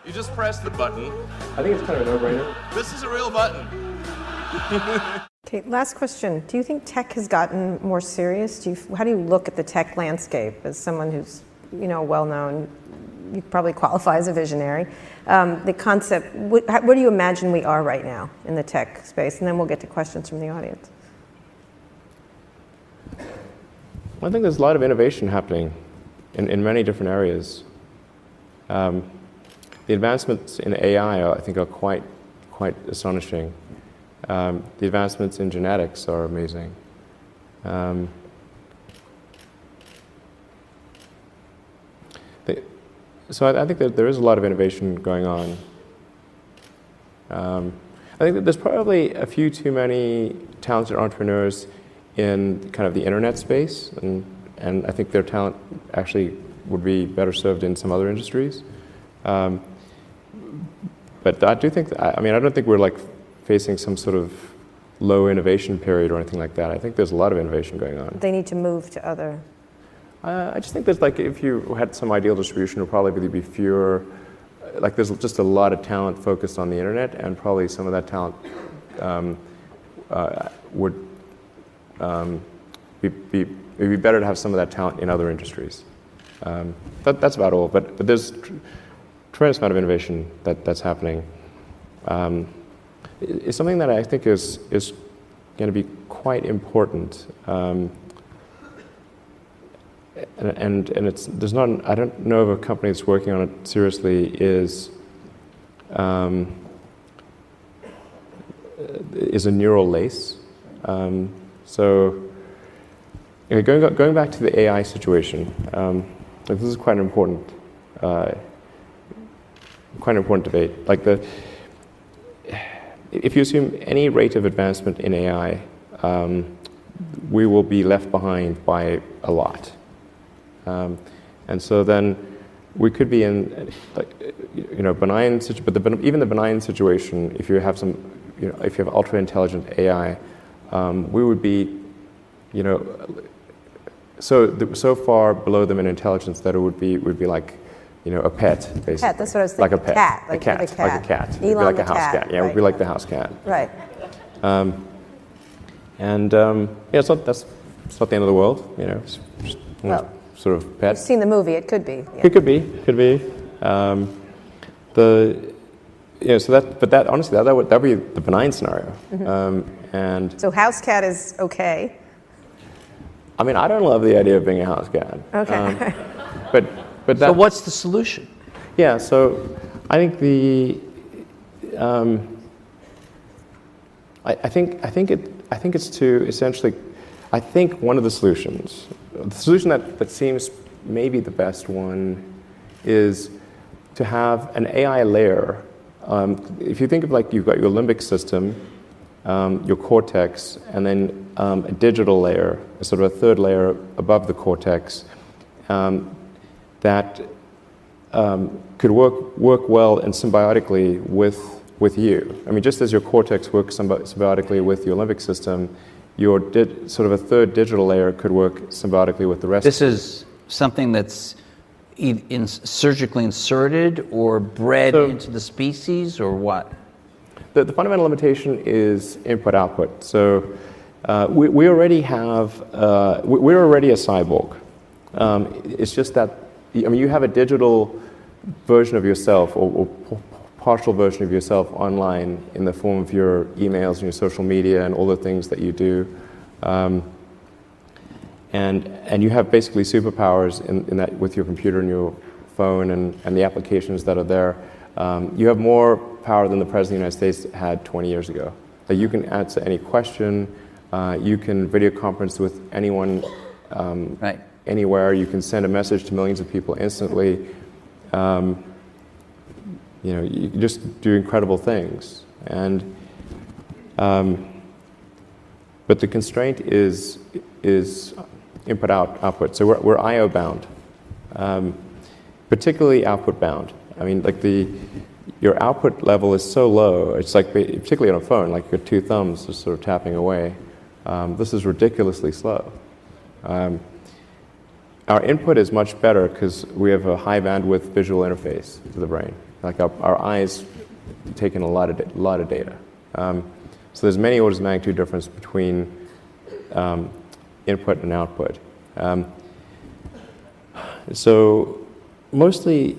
You just press the button. I think it's kind of a no-brainer. This is a real button. Okay, last question. Do you think tech has gotten more serious? How do you look at the tech landscape as someone who's, well-known? You probably qualify as a visionary. The concept, where do you imagine we are right now in the tech space? And then we'll get to questions from the audience. I think there's a lot of innovation happening in many different areas. The advancements in AI, I think, are quite astonishing. The advancements in genetics are amazing. So I think that there is a lot of innovation going on. I think that there's probably a few too many talented entrepreneurs in kind of the internet space, and I think their talent actually would be better served in some other industries. But I do think, I don't think we're like facing some sort of low innovation period or anything like that. I think there's a lot of innovation going on. They need to move to other. I just think there's like, if you had some ideal distribution, it would probably be fewer. Like there's just a lot of talent focused on the internet, and probably some of that talent would it'd be better to have some of that talent in other industries. That's about all. But there's tremendous amount of innovation that's happening. It's something that I think is going to be quite important. And there's not, I don't know of a company that's working on it seriously is a neural lace. So going back to the AI situation, this is quite an important debate. Like if you assume any rate of advancement in AI, we will be left behind by a lot. And so then we could be in, benign situation, but even the benign situation, if you have if you have ultra intelligent AI, we would be, so far below them in intelligence that it would be like, a pet, basically. Pet, that's what I was thinking. Like a pet. Cat. Like a cat. It'd be Elon like a house cat. Yeah, it would be like the house cat. Right. That's not the end of the world, It's just sort of pet. You've seen the movie, it could be. Yeah. It could be. But that honestly, that would be the benign scenario. Mm-hmm. So house cat is okay. I don't love the idea of being a house cat. Okay. But so what's the solution? Yeah. So I think I think it's to essentially. I think one of the solutions, the solution that seems maybe the best one, is to have an AI layer. If you think of like you've got your limbic system, your cortex, and then a digital layer, sort of a third layer above the cortex, that could work well and symbiotically with you. Just as your cortex works symbiotically with your limbic system, your sort of a third digital layer could work symbiotically with the rest. This is something that's surgically inserted or bred into the species, or what? The fundamental limitation is input-output. So we already have, we're already a cyborg. It's just that, you have a digital version of yourself or partial version of yourself online in the form of your emails and your social media and all the things that you do. And you have basically superpowers in that with your computer and your phone and the applications that are there. You have more power than the President of the United States had 20 years ago. That you can answer any question, you can video conference with anyone anywhere, you can send a message to millions of people instantly. You can just do incredible things. But the constraint is input-output. So we're I/O bound, particularly output bound. Your output level is so low. It's like, particularly on a phone, like your two thumbs just sort of tapping away. This is ridiculously slow. Our input is much better because we have a high bandwidth visual interface to the brain. Like our eyes take in a lot of data. So there's many orders of magnitude difference between input and output. So mostly,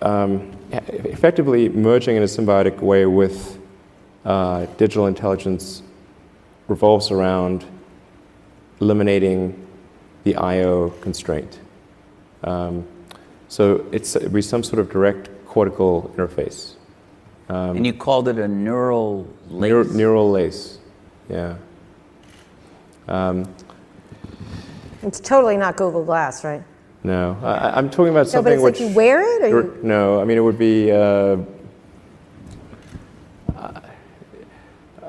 effectively merging in a symbiotic way with digital intelligence revolves around eliminating the I/O constraint. So it'd be some sort of direct cortical interface. And you called it a neural lace? Neural lace, yeah. It's totally not Google Glass, right? No, I'm talking about something no, but it's which... like you wear it? Or you... No, I mean, it would be... I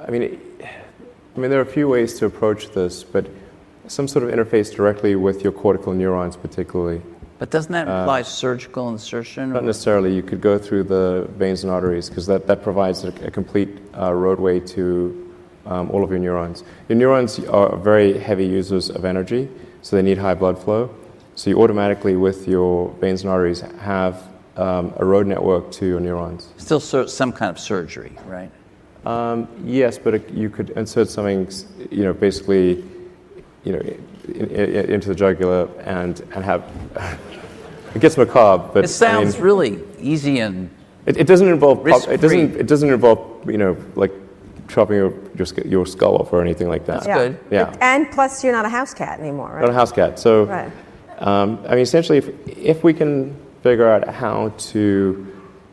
mean, there are a few ways to approach this, but some sort of interface directly with your cortical neurons particularly. But doesn't that imply surgical insertion? Not necessarily. You could go through the veins and arteries because that provides a complete roadway to all of your neurons. Your neurons are very heavy users of energy, so they need high blood flow. So you automatically, with your veins and arteries, have a road network to your neurons. Still some kind of surgery, right? Yes, but you could insert something, basically, into the jugular and have. It gets macabre, but it sounds really easy and it doesn't involve risk-free. it doesn't involve like chopping your skull off or anything like that. That's good. Yeah. And plus, you're not a house cat anymore, right? Not a house cat. So, right. Essentially, if we can figure out how to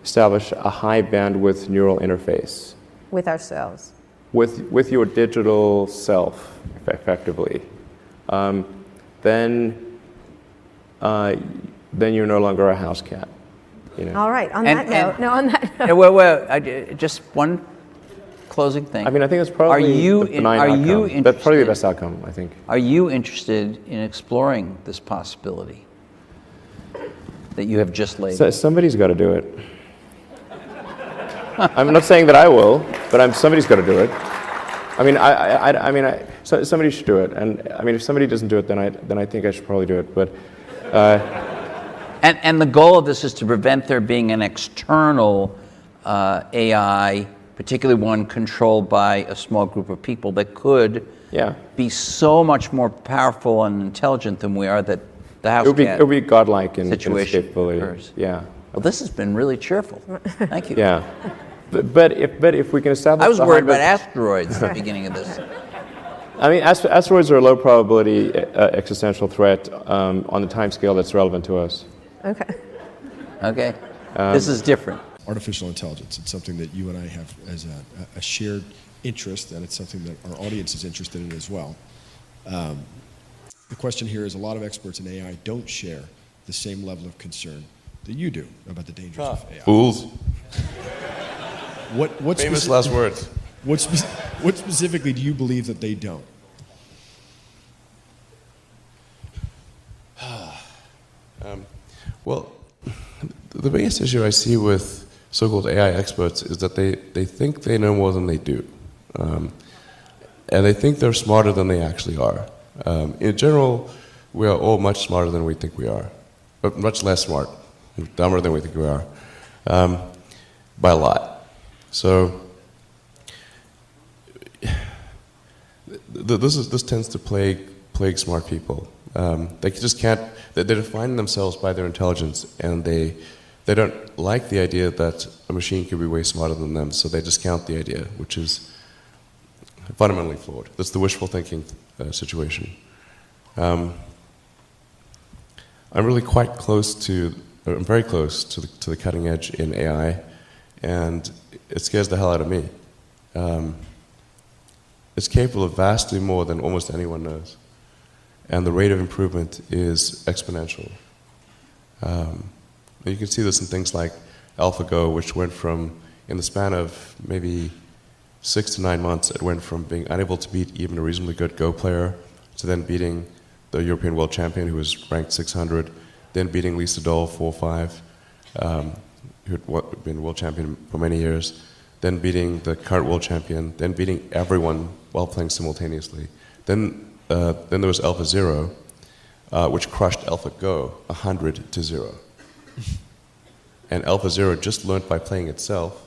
establish a high bandwidth neural interface With ourselves. with your digital self, effectively, then you're no longer a house cat. All right. On that note. Well, just one closing thing. I think that's probably the benign outcome. That's probably the best outcome, I think. Are you interested in exploring this possibility that you have just laid? Somebody's got to do it. I'm not saying that I will, but somebody's got to do it. So somebody should do it, and if somebody doesn't do it, then I think I should probably do it. But and the goal of this is to prevent there being an external AI, particularly one controlled by a small group of people that could be so much more powerful and intelligent than we are that the house cat it would be godlike in its situation capability. occurs. Yeah. Well, this has been really cheerful. Thank you. Yeah. But if we can establish... I was worried about asteroids at the beginning of this. Asteroids are a low probability existential threat on the time scale that's relevant to us. Okay. This is different. Artificial intelligence. It's something that you and I have as a shared interest, and it's something that our audience is interested in as well. The question here is, a lot of experts in AI don't share the same level of concern that you do about the dangers of AI. Fools. What Famous last words. What specifically do you believe that they don't? Well, the biggest issue I see with so-called AI experts is that they think they know more than they do. And they think they're smarter than they actually are. In general, we are all much smarter than we think we are, but much less smart, dumber than we think we are, by a lot. So this tends to plague smart people. They just can't. They define themselves by their intelligence, and they don't like the idea that a machine could be way smarter than them. So they discount the idea, which is fundamentally flawed. That's the wishful thinking situation. I'm really quite close to. I'm very close to the cutting edge in AI, and it scares the hell out of me. It's capable of vastly more than almost anyone knows. And the rate of improvement is exponential. You can see this in things like AlphaGo, which went from, in the span of maybe 6 to 9 months, it went from being unable to beat even a reasonably good Go player to then beating the European world champion, who was ranked 600, then beating Lisa Doll 4-5, who had been world champion for many years, then beating the current world champion, then beating everyone while playing simultaneously. Then there was AlphaZero, which crushed AlphaGo 100-0. and AlphaZero just learned by playing itself,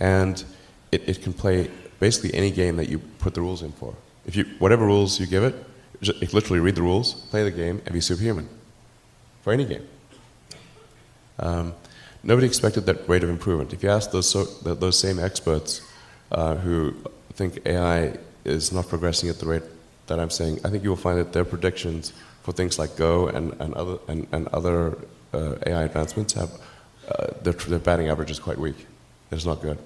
and it can play basically any game that you put the rules in for. If you, whatever rules you give it, it can literally read the rules, play the game, and be superhuman for any game. Nobody expected that rate of improvement. If you ask those same experts who think AI is not progressing at the rate that I'm saying, I think you will find that their predictions for things like Go and other AI advancements have their batting average is quite weak. It's not good.